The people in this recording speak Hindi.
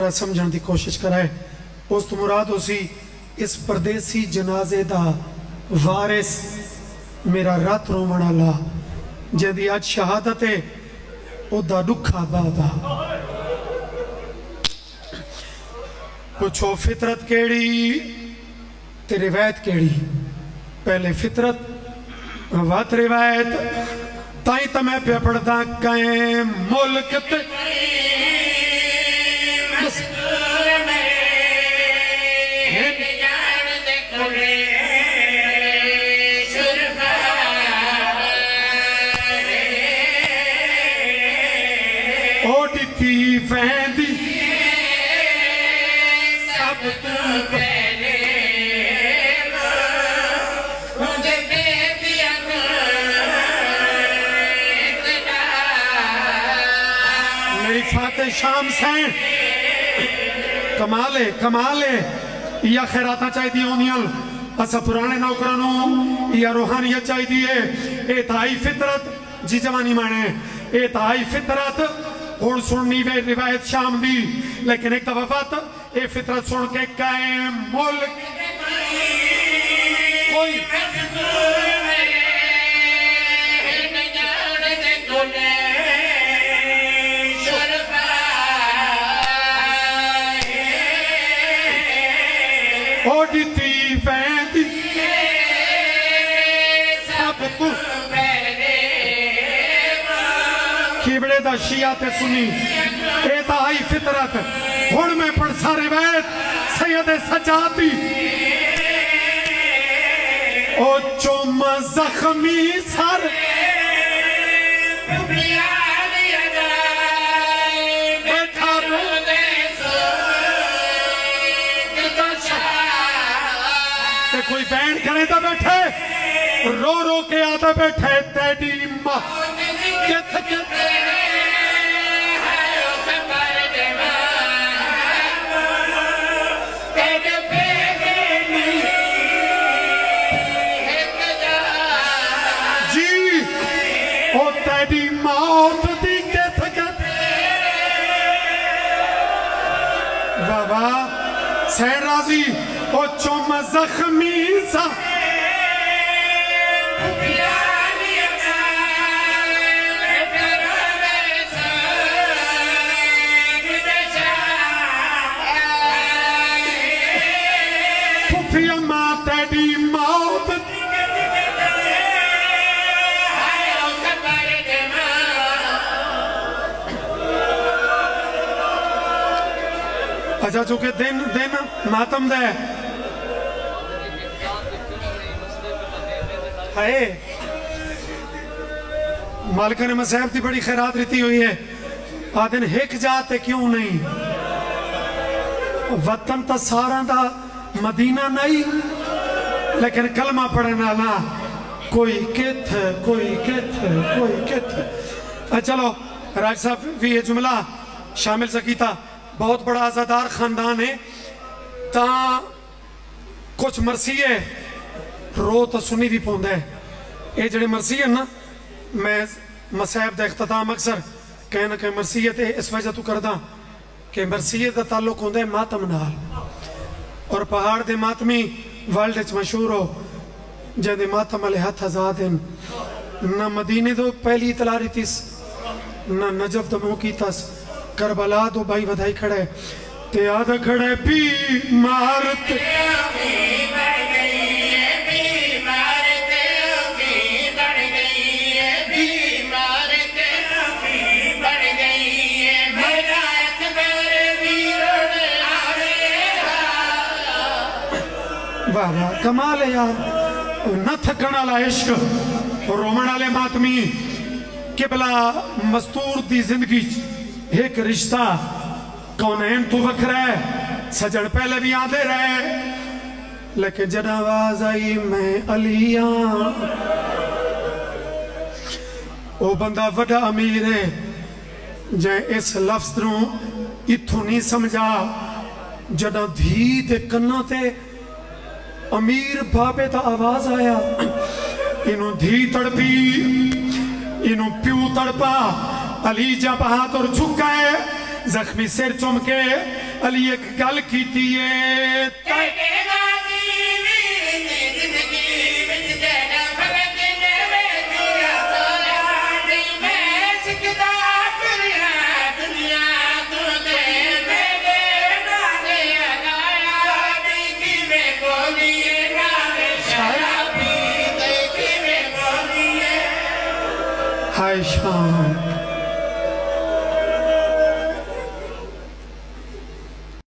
समझण की कोशिश कराए। उस तो मुराद उसी इस परदेसी जनाजे दा वारिस मेरा रात रोवण वाला जिंदी अज शहादत है ओदा दुखा बाबा। पुछो फितरत केड़ी ते रिवायत केड़ी? पहले फितरत वत रिवायत ताई तो मैं पे पढ़दा कए मुल्क ते शाम से कमाले कमाले या खैराता चाहिए होनियल असा पुराने नौकरानों या रूहानियत चाहिए। ए ताई फितरत जी जवानी माने ए ताई फितरत हुण सुननी वे रिवायत शाम दी, लेकिन एक दफा बात ए फितरत सुन के कायम मुल्क कोई खिबड़े दा शिया ते सुनी ए ताई फितरत हुण मैं पढ़सा रिवायत सैयद सजादी ओ चुम जख्मी सर कोई बैंड करे तो बैठे रो रो के आते बैठे तेरी मां जी ओ तेरी मौत दी बाबा सैन राजी ओ चुम जख्मी सा अच्छा चूंकि दिन दिन मातम दे है मालिक ने मसहब की बड़ी खैरात रीती हुई है। आ दिन हिक जाते क्यों नहीं वतन तो सारा दा मदीना नहीं, लेकिन कलमा पढ़ने वाला कोई किथ कोई किथ कोई किथ। चलो राज साहब भी ये जुमला शामिल सकीता। बहुत बड़ा आजादार खानदान है ता कुछ मरसिए रो तो सुनी भी पौंदा है। ये जड़े मरसी है ना मैं मसैब का इख्तिताम अक्सर कहीं ना कहीं मरसीयत इस वजह तो करदा कि मरसीयत का ताल्लुक होंदा है मातम नाल, और पहाड़ दे मातमी वर्ल्ड च मशहूर हो जिहदे मातम वाले हथ आजाद हैं। ना मदीने तो पहली इतला रीतिस ना नजफ तो मुँह कीतस करबला दो भाई बधाई खड़े ते याद खड़े पी मारत वाह वाह कमाल है यार। न थकन वाला इश्क रोमन वाले मातमी किबला मस्तूर दी जिंदगी एक रिश्ता कौनैन तो वखरा है। सजन पहले भी आते रहे, लेकिन जब आवाज आई मैं अलिया वो बंदा वड़ा अमीर है जे इस लफ्ज नू इथों नहीं समझा। जदा धी दे कन्ना ते अमीर बाबे का आवाज आया इनू धी तड़पी इनू प्यू तड़पा। अली जब बहादुर झुका है जख्मी सिर चुम के अली एक गल कीती है हाय शाम